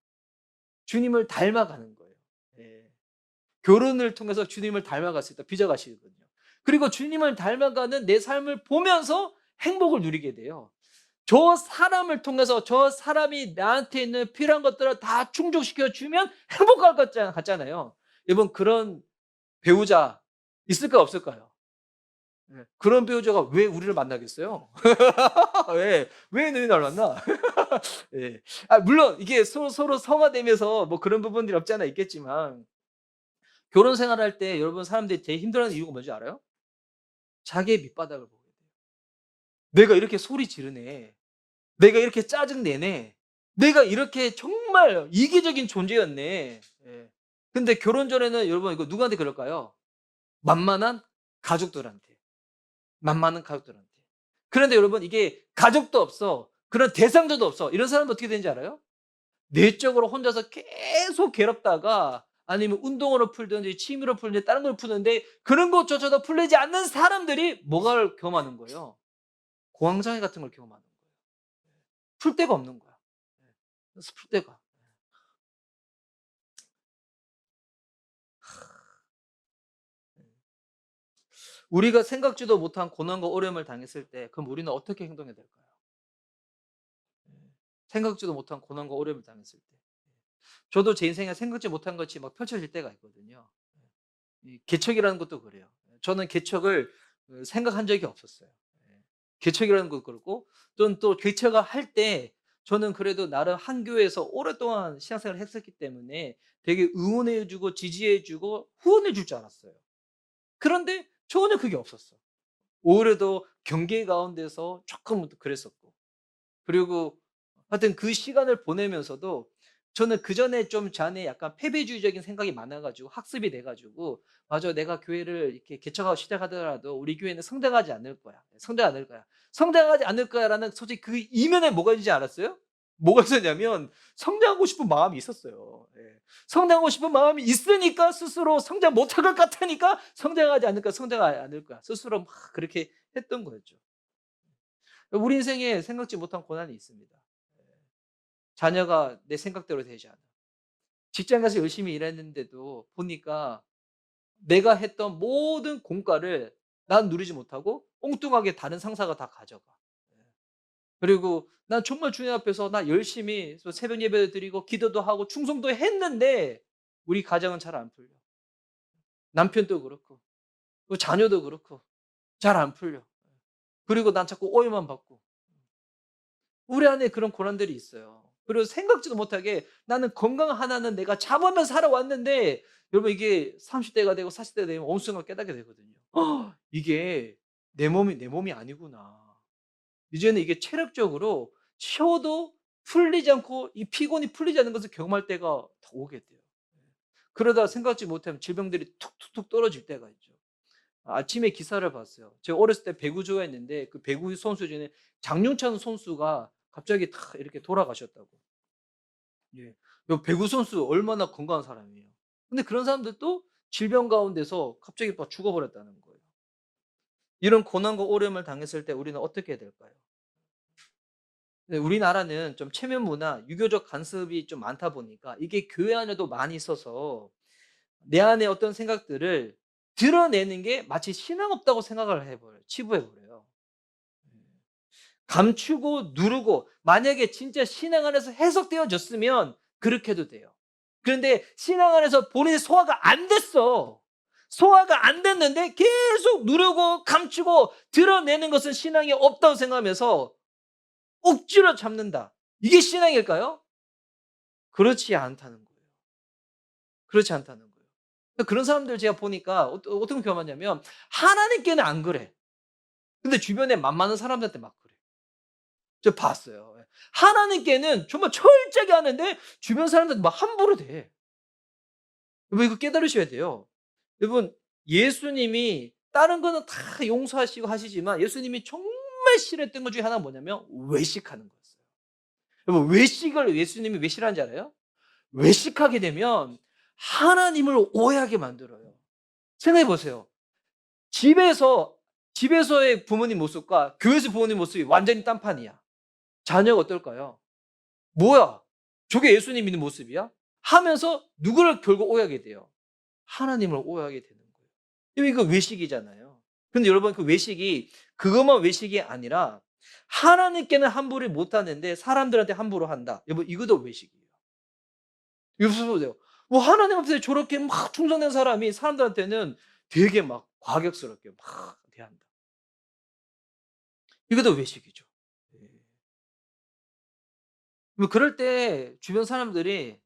주님을 닮아가는 거예요. 예. 결혼을 통해서 주님을 닮아갈 수 있다. 빚어가시거든요. 그리고 주님을 닮아가는 내 삶을 보면서 행복을 누리게 돼요. 저 사람을 통해서 저 사람이 나한테 있는 필요한 것들을 다 충족시켜 주면 행복할 것 같잖아요. 여러분 그런 배우자 있을까요? 없을까요? 예. 그런 배우자가 왜 우리를 만나겠어요? 왜 너희 날 만나? 예. 물론 이게 서로 성화되면서 뭐 그런 부분들이 없지 않아 있겠지만 결혼 생활할 때 여러분 사람들이 제일 힘들어하는 이유가 뭔지 알아요? 자기의 밑바닥을 보게 돼요. '내가 이렇게 소리 지르네. 내가 이렇게 짜증 내네. 내가 이렇게 정말 이기적인 존재였네.' 예. 근데 결혼 전에는 여러분 이거 누구한테 그럴까요? 만만한 가족들한테. 만만한 가족들한테. 그런데 여러분 이게 가족도 없어. 그런 대상자도 없어. 이런 사람은 어떻게 되는지 알아요? 내적으로 혼자서 계속 괴롭다가 아니면 운동으로 풀든지 취미로 풀든지 다른 걸 푸는데 그런 것조차도 풀리지 않는 사람들이 뭐가 경험하는 거예요? 공황장애 같은 걸 경험하는 거예요. 풀 데가 없는 거야. 그래서 풀 데가. 우리가 생각지도 못한 고난과 어려움을 당했을 때 그럼 우리는 어떻게 행동해야 될까요? 생각지도 못한 고난과 어려움을 당했을 때. 저도 제 인생에 생각지 못한 것이 막 펼쳐질 때가 있거든요. 이 개척이라는 것도 그래요. 저는 개척을 생각한 적이 없었어요. 예. 개척이라는 것도 그렇고 또 개척을 할 때 저는 그래도 나름 한 교회에서 오랫동안 신앙생활을 했었기 때문에 되게 응원해 주고 지지해 주고 후원해 줄 줄 알았어요. 그런데 전혀 그게 없었어. 오히려 더 경계 가운데서 조금 그랬었고. 그리고 하여튼 그 시간을 보내면서도 저는 그전에 좀 제 안에 약간 패배주의적인 생각이 많아 가지고 학습이 돼 가지고 '맞아. 내가 교회를 이렇게 개척하고 시작하더라도 우리 교회는 성장하지 않을 거야. 성장 않을 거야. 성장하지 않을 거야.'라는 솔직히 그 이면에 뭐가 있는지 알았어요? 뭐가 있었냐면 성장하고 싶은 마음이 있었어요. 예. 성장하고 싶은 마음이 있으니까 스스로 성장 못할 것 같으니까 '성장하지 않을 거야. 성장하지 않을 거야.' 스스로 막 그렇게 했던 거였죠. 우리 인생에 생각지 못한 고난이 있습니다. 자녀가 내 생각대로 되지 않아. 직장 가서 열심히 일했는데도 보니까 내가 했던 모든 공과를 난 누리지 못하고 엉뚱하게 다른 상사가 다 가져가. 예. 그리고 난 정말 주님 앞에서 나 열심히 새벽 예배도 드리고 기도도 하고 충성도 했는데 우리 가정은 잘 안 풀려. 남편도 그렇고 또 자녀도 그렇고 잘 안 풀려. 그리고 난 자꾸 오해만 받고. 우리 안에 그런 고난들이 있어요. 그리고 생각지도 못하게 나는 건강 하나는 내가 참으며 살아왔는데 여러분 이게 30 대가 되고 40 대가 되면 어느 순간 깨닫게 되거든요. 이게 내 몸이 아니구나. 이제는 이게 체력적으로 쉬어도 풀리지 않고 이 피곤이 풀리지 않는 것을 경험할 때가 더 오게 돼요. 그러다 생각지 못하면 질병들이 툭툭툭 떨어질 때가 있죠. 아침에 기사를 봤어요. 제가 어렸을 때 배구 좋아했는데 그 배구 선수 중에 장윤찬 선수가 갑자기 탁 이렇게 돌아가셨다고. 예. 요 배구 선수 얼마나 건강한 사람이에요. 근데 그런 사람들도 질병 가운데서 갑자기 막 죽어버렸다는 거예요. 이런 고난과 어려움을 당했을 때 우리는 어떻게 해야 될까요? 네, 우리나라는 좀 체면 문화, 유교적 간섭이 좀 많다 보니까 이게 교회 안에도 많이 있어서 내 안에 어떤 생각들을 드러내는 게 마치 신앙 없다고 생각을 해 버려요. 치부해 버려요. 감추고 누르고 만약에 진짜 신앙 안에서 해석되어졌으면 그렇게 해도 돼요. 그런데 신앙 안에서 본인이 소화가 안 됐어. 소화가 안 됐는데 계속 누르고 감추고 드러내는 것은 신앙이 없다고 생각하면서 억지로 참는다. 이게 신앙일까요? 그렇지 않다는 거예요. 그렇지 않다는 거예요. 그런 사람들 제가 보니까 어떤 경험하냐면 하나님께는 안 그래. 근데 주변에 만만한 사람들한테 막 그래. 저 봤어요. 예. 하나님께는 정말 철저하게 하는데 주변 사람들한테 막 함부로 대. 여러분 이거 깨달으셔야 돼요. 여러분 예수님이 다른 거는 다 용서하시고 하시지만 예수님이 정말 싫어했던 것 중에 하나가 뭐냐면 외식하는 거였어요. 여러분 외식을 예수님이 왜 싫어하는지 알아요? 외식하게 되면 하나님을 오해하게 만들어요. 생각해 보세요. 집에서 집에서의 부모님 모습과 교회에서 부모님 모습이 완전히 딴판이야. 자녀가 어떨까요? '뭐야? 저게 예수님 믿는 모습이야?' 하면서 누구를 결국 오해하게 돼요? 하나님을 오해하게 되는 거예요. 이거 외식이잖아요. 근데 여러분 그 외식이 그것만 외식이 아니라 하나님께는 함부를 못 하는데 사람들한테 함부로 한다. 여러분 이것도 외식이에요. 여러분 보세요. 뭐 하나님 앞에서 저렇게 막 충성된 사람이 사람들한테는 되게 막 과격스럽게 막 대한다. 이것도 외식이죠. 예. 뭐 그럴 때 주변 사람들이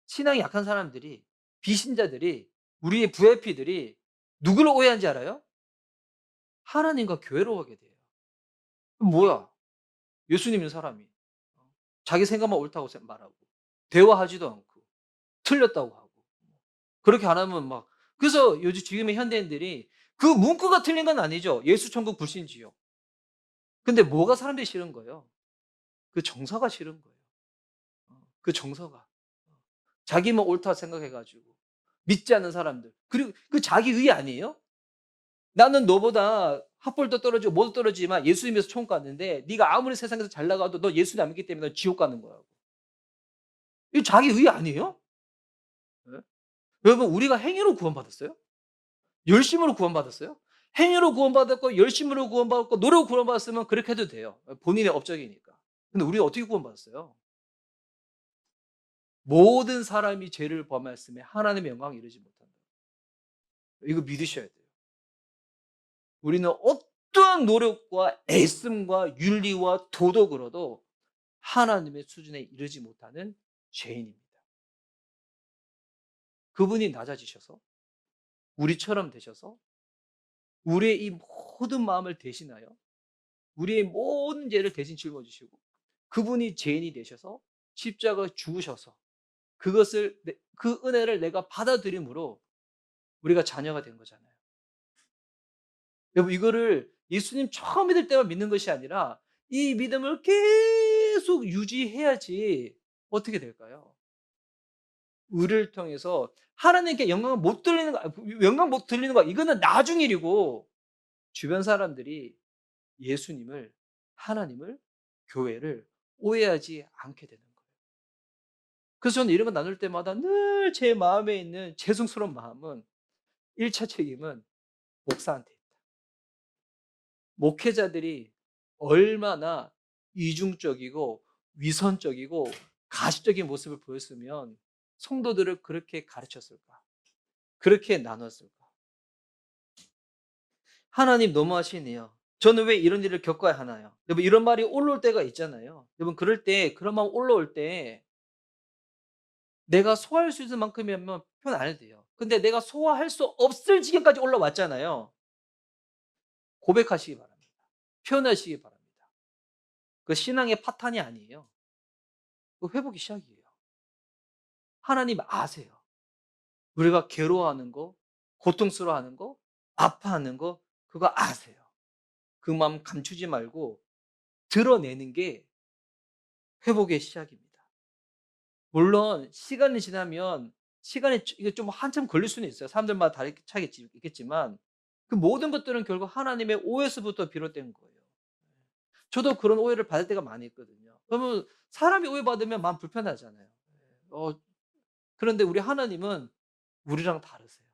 신앙이 약한 사람들이 비신자들이 우리의 VIP들이 누구를 오해하는지 알아요? 하나님과 교회로 오게 돼요. 그럼 뭐야? 예수 님는 사람이 자기 생각만 옳다고 말하고 대화하지도 않고 틀렸다고 하고 그렇게 안 하면 막 그래서 요즘 지금의 현대인들이 그 문구가 틀린 건 아니죠. 예수 천국 불신 지옥. 근데 뭐가 사람들이 싫은 거예요? 그 정서가 싫은 거예요. 그 정서가. 자기만 옳다 생각해 가지고 믿지 않는 사람들. 그리고 그 자기의 아니에요? 나는 너보다 학벌도 떨어지고 뭐도 떨어지지만 예수님에서 천국 갔는데 네가 아무리 세상에서 잘 나가도 너 예수님 안 믿기 때문에 너 지옥 가는 거라고. 이거 자기의 아니에요? 예? 여러분 우리가 행위로 구원받았어요? 열심으로 구원받았어요? 행위로 구원받았고 열심으로 구원받았고 노력으로 구원받았으면 그렇게 해도 돼요. 본인의 업적이니까. 근데 우리가 어떻게 구원받았어요? 모든 사람이 죄를 범하였음에 하나님의 영광을 이루지 못한다. 이거 믿으셔야 돼요. 우리는 어떠한 노력과 애씀과 윤리와 도덕으로도 하나님의 수준에 이르지 못하는 죄인입니다. 그분이 낮아지셔서 우리처럼 되셔서 우리의 이 모든 마음을 대신하여 우리의 모든 죄를 대신 짊어지시고 그분이 죄인이 되셔서 십자가에 죽으셔서 그것을 그 은혜를 내가 받아들임으로 우리가 자녀가 된 거잖아요. 여러분 이거를 예수님 처음 믿을 때만 믿는 것이 아니라 이 믿음을 계속 유지해야지 어떻게 될까요? 우리를 통해서 하나님께 영광을 못 돌리는 거 영광 못 돌리는 거 이거는 나중 일이고 주변 사람들이 예수님을 하나님을 교회를 오해하지 않게 되는 거예요. 그래서 저는 이런 거 나눌 때마다 늘 제 마음에 있는 죄송스러운 마음은 1차 책임은 목사한테 있다. 목회자들이 얼마나 이중적이고 위선적이고 가식적인 모습을 보였으면 성도들을 그렇게 가르쳤을까? 그렇게 나눴을까? 하나님 너무하시네요. 저는 왜 이런 일을 겪어야 하나요? 여러분 이런 말이 올라올 때가 있잖아요. 여러분 그럴 때 그런 마음 올라올 때 내가 소화할 수 있는 만큼이면 표현 안 해도 돼요. 근데 내가 소화할 수 없을 지경까지 올라왔잖아요. 고백하시기 바랍니다. 표현하시기 바랍니다. 그 신앙의 파탄이 아니에요. 그 회복의 시작이에요. 하나님 아세요. 우리가 괴로워하는 거, 고통스러워하는 거, 아파하는 거 그거 아세요. 그 마음 감추지 말고 드러내는 게 회복의 시작입니다. 물론 시간이 지나면 시간이 이게 좀 한참 걸릴 수는 있어요. 사람들마다 다르게 차이가 있겠지만 그 모든 것들은 결국 하나님의 오해에서부터 비롯된 거예요. 저도 그런 오해를 받을 때가 많이 있거든요. 그러면 사람이 오해받으면 마음 불편하잖아요. 어 그런데 우리 하나님은 우리랑 다르세요.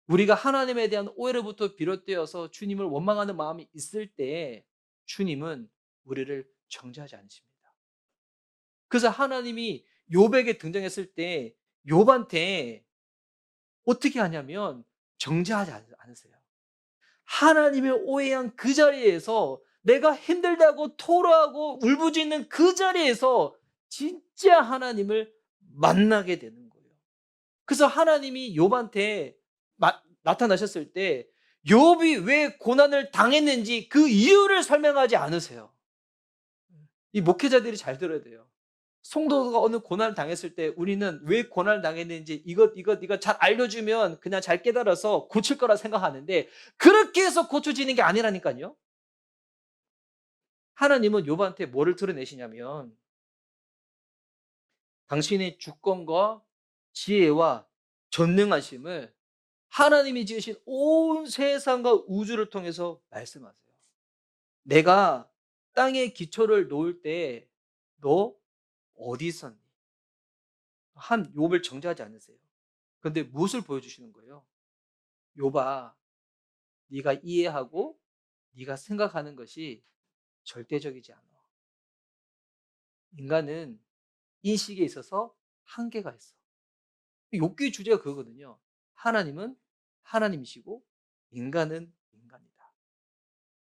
우리가 하나님에 대한 오해로부터 비롯되어서 주님을 원망하는 마음이 있을 때 주님은 우리를 정죄하지 않으십니다. 그래서 하나님이 욥에게 등장했을 때 욥한테 어떻게 하냐면 정죄하지 않으세요. 하나님의 오해한 그 자리에서 내가 힘들다고 토로하고 울부짖는 그 자리에서 진짜 하나님을 만나게 되는 거예요. 그래서 하나님이 욥한테 나타나셨을 때 욥이 왜 고난을 당했는지 그 이유를 설명하지 않으세요. 이 목회자들이 잘 들어야 돼요. 성도가 어느 고난을 당했을 때 우리는 왜 고난을 당했는지 이것 잘 알려주면 그냥 잘 깨달아서 고칠 거라 생각하는데 그렇게 해서 고쳐지는 게 아니라니까요. 하나님은 욥한테 뭐를 드러내시냐면 당신의 주권과 지혜와 전능하심을 하나님이 지으신 온 세상과 우주를 통해서 말씀하세요. 내가 땅의 기초를 놓을 때 너 어디 있었니? 한 욥을 정죄하지 않으세요. 그런데 무엇을 보여주시는 거예요? 욥아, 네가 이해하고 네가 생각하는 것이 절대적이지 않아. 인간은 인식에 있어서 한계가 있어. 욥기의 주제가 그거거든요. 하나님은 하나님이시고 인간은 인간이다.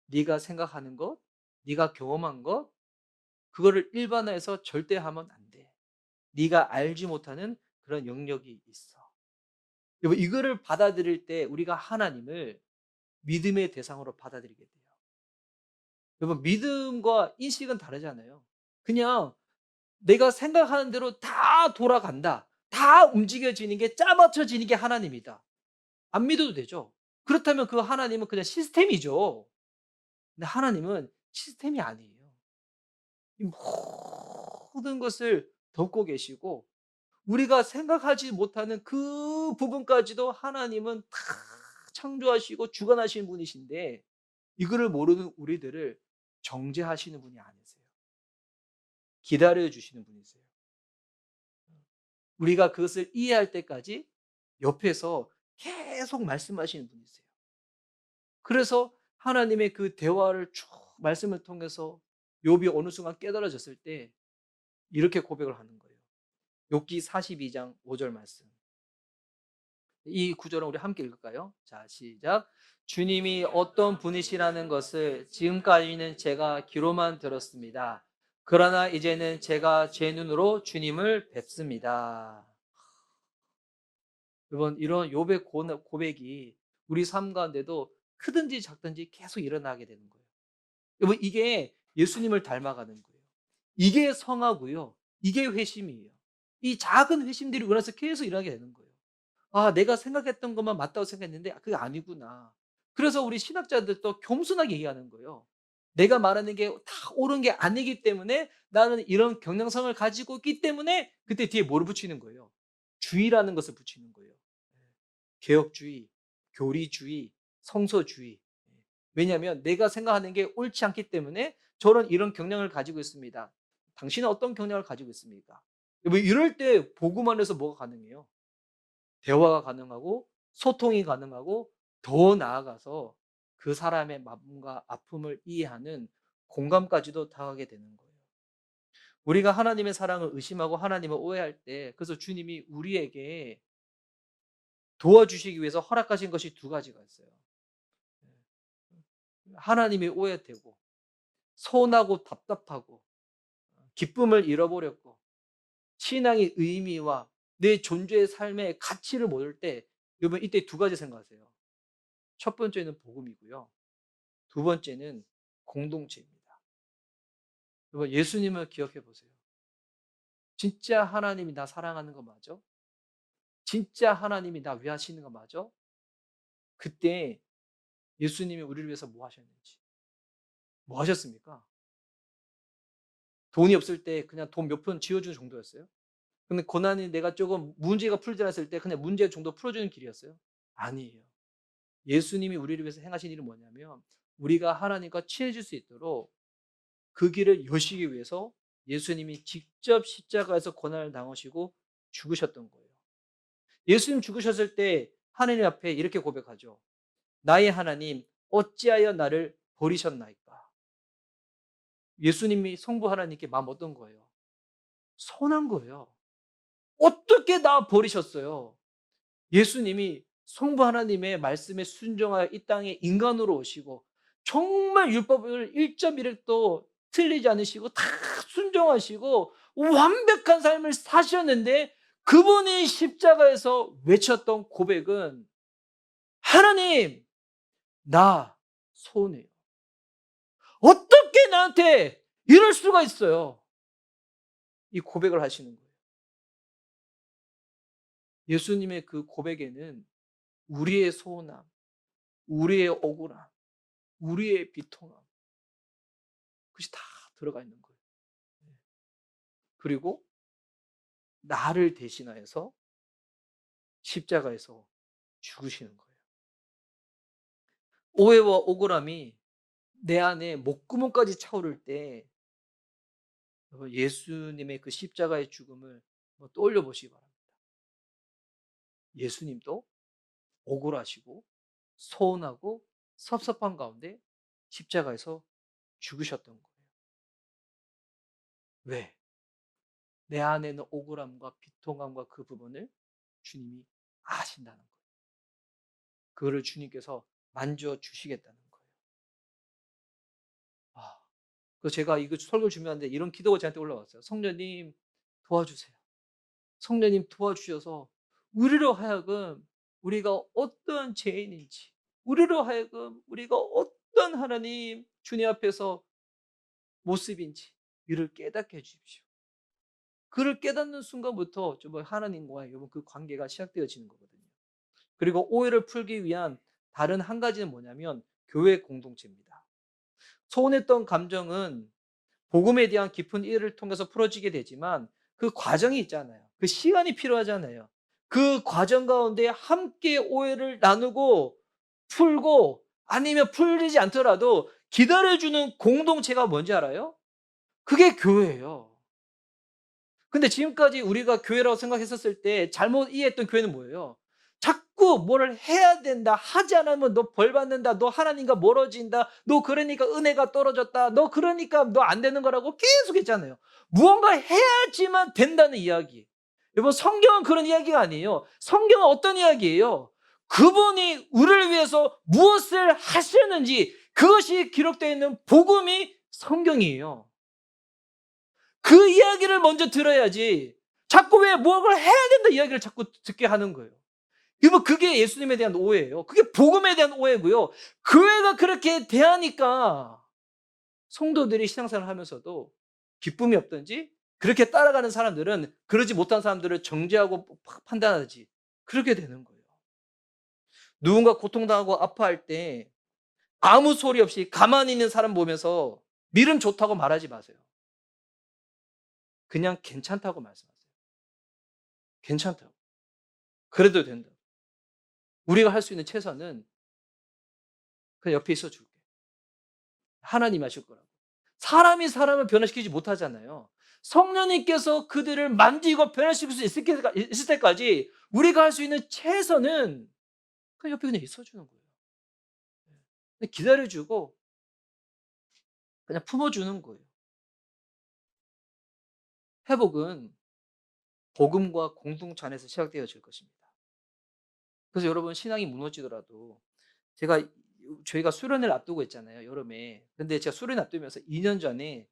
네가 생각하는 것, 네가 경험한 것, 그거를 일반화해서 절대 하면 안 돼. 네가 알지 못하는 그런 영역이 있어. 여러분, 이거를 받아들일 때 우리가 하나님을 믿음의 대상으로 받아들이게 돼요. 여러분, 믿음과 인식은 다르잖아요. 그냥 내가 생각하는 대로 다 돌아간다. 다 움직여지는 게 짜맞춰지는 게 하나님이다. 안 믿어도 되죠. 그렇다면 그 하나님은 그냥 시스템이죠. 근데 하나님은 시스템이 아니에요. 이 모든 것을 덮고 계시고 우리가 생각하지 못하는 그 부분까지도 하나님은 다 창조하시고 주관하시는 분이신데 이거를 모르는 우리들을 정죄하시는 분이 아니세요. 기다려 주시는 분이세요. 우리가 그것을 이해할 때까지 옆에서 계속 말씀하시는 분이세요. 그래서 하나님의 그 대화를 쭉 말씀을 통해서 욥이 어느 순간 깨달아졌을 때 이렇게 고백을 하는 거예요. 욥기 42장 5절 말씀. 이 구절은 우리 함께 읽을까요? 자, 시작. 주님이 어떤 분이시라는 것을 지금까지는 제가 귀로만 들었습니다. 그러나 이제는 제가 제 눈으로 주님을 뵙습니다. 여러분, 이런 욥의 고백이 우리 삶 가운데도 크든지 작든지 계속 일어나게 되는 거예요. 여러분, 이게 예수님을 닮아가는 거예요. 이게 성하고요. 이게 회심이에요. 이 작은 회심들이 우리 안에서 계속 일어나게 되는 거예요. 아, 내가 생각했던 것만 맞다고 생각했는데 그게 아니구나. 그래서 우리 신학자들도 겸손하게 얘기하는 거예요. 내가 말하는 게 다 옳은 게 아니기 때문에 나는 이런 경향성을 가지고 있기 때문에 그때 뒤에 뭐를 붙이는 거예요? 주의라는 것을 붙이는 거예요. 개혁주의, 교리주의, 성서주의. 왜냐하면 내가 생각하는 게 옳지 않기 때문에 저런 이런 경향을 가지고 있습니다. 당신은 어떤 경향을 가지고 있습니까? 뭐 이럴 때 복음 안에서 뭐가 가능해요? 대화가 가능하고 소통이 가능하고 더 나아가서 그 사람의 마음과 아픔을 이해하는 공감까지도 당하게 되는 거예요. 우리가 하나님의 사랑을 의심하고 하나님을 오해할 때 그래서 주님이 우리에게 도와주시기 위해서 허락하신 것이 두 가지가 있어요. 하나님이 오해되고 서운하고 답답하고 기쁨을 잃어버렸고 신앙의 의미와 내 존재의 삶의 가치를 모를 때 여러분 이때 두 가지 생각하세요. 첫 번째는 복음이고요. 두 번째는 공동체입니다. 여러분 예수님을 기억해 보세요. 진짜 하나님이 나 사랑하는 거 맞아? 진짜 하나님이 나 위하시는 거 맞아? 그때 예수님이 우리를 위해서 뭐 하셨는지. 뭐 하셨습니까? 돈이 없을 때 그냥 돈 몇 푼 쥐어주는 정도였어요? 근데 고난이 내가 조금 문제가 풀지 않았을 때 그냥 문제 정도 풀어주는 길이었어요? 아니에요. 예수님이 우리를 위해서 행하신 일은 뭐냐면 우리가 하나님과 친해질 수 있도록 그 길을 여시기 위해서 예수님이 직접 십자가에서 고난을 당하시고 죽으셨던 거예요. 예수님 죽으셨을 때 하나님 앞에 이렇게 고백하죠. 나의 하나님 어찌하여 나를 버리셨나이까. 예수님이 성부 하나님께 마음 어떤 거예요? 서운한 거예요. 어떻게 나 버리셨어요? 예수님이 성부 하나님의 말씀에 순종하여 이 땅에 인간으로 오시고 정말 율법을 1.1획도 틀리지 않으시고 다 순종하시고 완벽한 삶을 사셨는데 그분이 십자가에서 외쳤던 고백은 하나님, 나 소원해요. 어떻게 나한테 이럴 수가 있어요? 이 고백을 하시는 거예요. 예수님의 그 고백에는 우리의 소원함, 우리의 억울함, 우리의 비통함, 그것이 다 들어가 있는 거예요. 그리고 나를 대신하여서 십자가에서 죽으시는 거예요. 오해와 억울함이 내 안에 목구멍까지 차오를 때 예수님의 그 십자가의 죽음을 떠올려 보시기 바랍니다. 예수님도 억울하시고 서운하고 섭섭한 가운데 십자가에서 죽으셨던 거예요. 왜? 내 안에는 억울함과 비통함과 그 부분을 주님이 아신다는 거예요. 그거를 주님께서 만져주시겠다는 거예요. 그래서 제가 이거 설교를 준비하는데 이런 기도가 저한테 올라왔어요. 성령님 도와주세요. 성령님 도와주셔서 우리로 하여금 우리가 어떤 죄인인지, 우리로 하여금 우리가 어떤 하나님 주님 앞에서 모습인지 이를 깨닫게 해주십시오. 그를 깨닫는 순간부터 정말 하나님과의 그 관계가 시작되어지는 거거든요. 그리고 오해를 풀기 위한 다른 한 가지는 뭐냐면 교회 공동체입니다. 소원했던 감정은 복음에 대한 깊은 이해를 통해서 풀어지게 되지만 그 과정이 있잖아요. 그 시간이 필요하잖아요. 그 과정 가운데 함께 오해를 나누고 풀고 아니면 풀리지 않더라도 기다려주는 공동체가 뭔지 알아요? 그게 교회예요. 근데 지금까지 우리가 교회라고 생각했었을 때 잘못 이해했던 교회는 뭐예요? 자꾸 뭐를 해야 된다. 하지 않으면 너 벌 받는다. 너 하나님과 멀어진다. 너 그러니까 은혜가 떨어졌다. 너 그러니까 너 안 되는 거라고 계속 했잖아요. 무언가 해야지만 된다는 이야기. 여러분 성경은 그런 이야기가 아니에요. 성경은 어떤 이야기예요? 그분이 우리를 위해서 무엇을 하셨는지 그것이 기록되어 있는 복음이 성경이에요. 그 이야기를 먼저 들어야지 자꾸 왜 무엇을 해야 된다 이야기를 자꾸 듣게 하는 거예요. 그게 예수님에 대한 오해예요. 그게 복음에 대한 오해고요. 교회가 그렇게 대하니까 성도들이 신앙생활을 하면서도 기쁨이 없든지 그렇게 따라가는 사람들은 그러지 못한 사람들을 정죄하고 판단하지 그렇게 되는 거예요. 누군가 고통당하고 아파할 때 아무 소리 없이 가만히 있는 사람 보면서 믿음 좋다고 말하지 마세요. 그냥 괜찮다고 말씀하세요. 괜찮다고. 그래도 된다. 우리가 할 수 있는 최선은 그냥 옆에 있어 줄게. 하나님 하실 거라고. 사람이 사람을 변화시키지 못하잖아요. 성령님께서 그들을 만지고 변화시킬 수 있을 때까지 우리가 할 수 있는 최선은 그냥 옆에 그냥 있어 주는 거예요. 그냥 기다려 주고 그냥 품어 주는 거예요. 회복은 복음과 공동체 안에서 시작되어질 것입니다. 그래서 여러분 신앙이 무너지더라도 저희가 수련회를 앞두고 있잖아요, 여름에. 근데 제가 수련회 앞두면서 2년 전에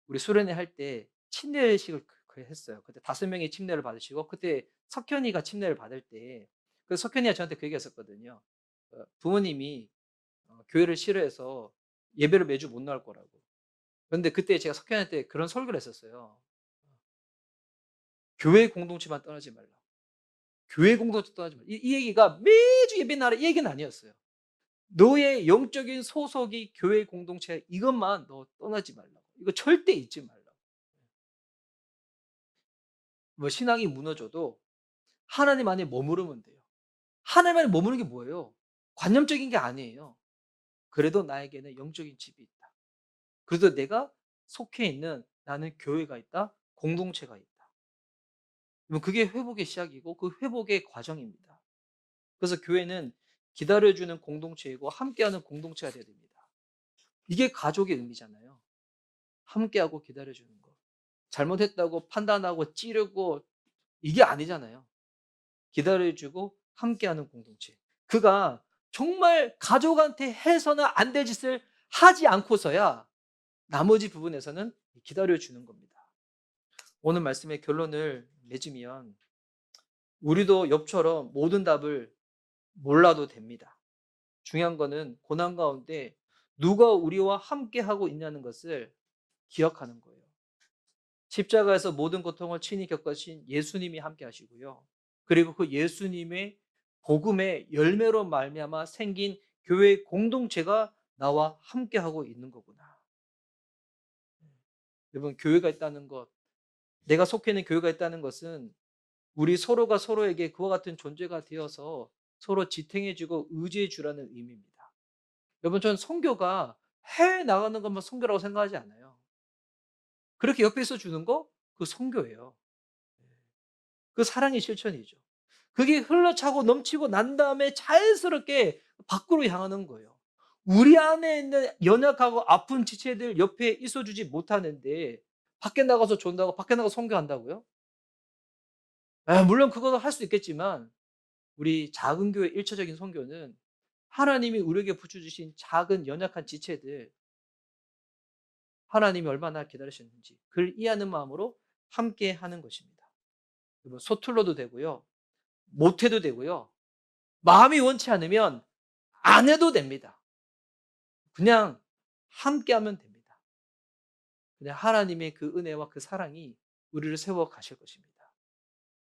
우리 수련회 할 때 침례식을 했어요. 그때 5명이 침례를 받으시고 그때 석현이가 침례를 받을 때 석현이가 저한테 그 얘기했었거든요. 부모님이 교회를 싫어해서 예배를 매주 못 나올 거라고. 그런데 그때 제가 석현이한테 그런 설교를 했었어요. 교회 공동체만 떠나지 말라. 교회 공동체 떠나지 말라. 이 얘기가 매주 예배 나라 이 얘기는 아니었어요. 너의 영적인 소속이 교회 공동체 이것만 너 떠나지 말라고. 이거 절대 잊지 말라고. 신앙이 무너져도 하나님 안에 머무르면 돼요. 하나님 안에 머무르는 게 뭐예요? 관념적인 게 아니에요. 그래도 나에게는 영적인 집이 있다. 그래도 내가 속해 있는 나는 교회가 있다. 공동체가 있다. 그게 회복의 시작이고 그 회복의 과정입니다. 그래서 교회는 기다려주는 공동체이고 함께하는 공동체가 되어야 됩니다. 이게 가족의 의미잖아요. 함께하고 기다려주는 거. 잘못했다고 판단하고 찌르고 이게 아니잖아요. 기다려주고 함께하는 공동체. 그가 정말 가족한테 해서는 안 될 짓을 하지 않고서야 나머지 부분에서는 기다려주는 겁니다. 오늘 말씀의 결론을 맺으면 우리도 욥처럼 모든 답을 몰라도 됩니다. 중요한 거는 고난 가운데 누가 우리와 함께하고 있냐는 것을 기억하는 거예요. 십자가에서 모든 고통을 친히 겪으신 예수님이 함께 하시고요. 그리고 그 예수님의 복음의 열매로 말미암아 생긴 교회 공동체가 나와 함께하고 있는 거구나. 여러분, 교회가 있다는 것, 내가 속해 있는 교회가 있다는 것은 우리 서로가 서로에게 그와 같은 존재가 되어서 서로 지탱해주고 의지해주라는 의미입니다. 여러분, 저는 선교가 해외 나가는 것만 선교라고 생각하지 않아요. 그렇게 옆에 있어 주는 거? 그 선교예요. 그 사랑의 실천이죠. 그게 흘러차고 넘치고 난 다음에 자연스럽게 밖으로 향하는 거예요. 우리 안에 있는 연약하고 아픈 지체들 옆에 있어주지 못하는데 밖에 나가서 존다고 밖에 나가서 선교한다고요? 물론 그것도 할 수 있겠지만 우리 작은 교회 1차적인 선교는 하나님이 우리에게 붙여주신 작은 연약한 지체들 하나님이 얼마나 기다리셨는지 그를 이해하는 마음으로 함께 하는 것입니다. 서툴러도 되고요. 못해도 되고요. 마음이 원치 않으면 안 해도 됩니다. 그냥 함께하면 됩니다. 그냥 하나님의 그 은혜와 그 사랑이 우리를 세워 가실 것입니다.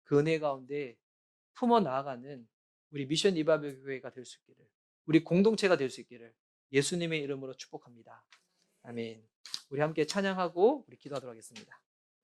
그 은혜 가운데 품어 나아가는 우리 미션 리바이벌 교회가 될 수 있기를, 우리 공동체가 될 수 있기를 예수님의 이름으로 축복합니다. 아멘. 우리 함께 찬양하고 우리 기도하도록 하겠습니다.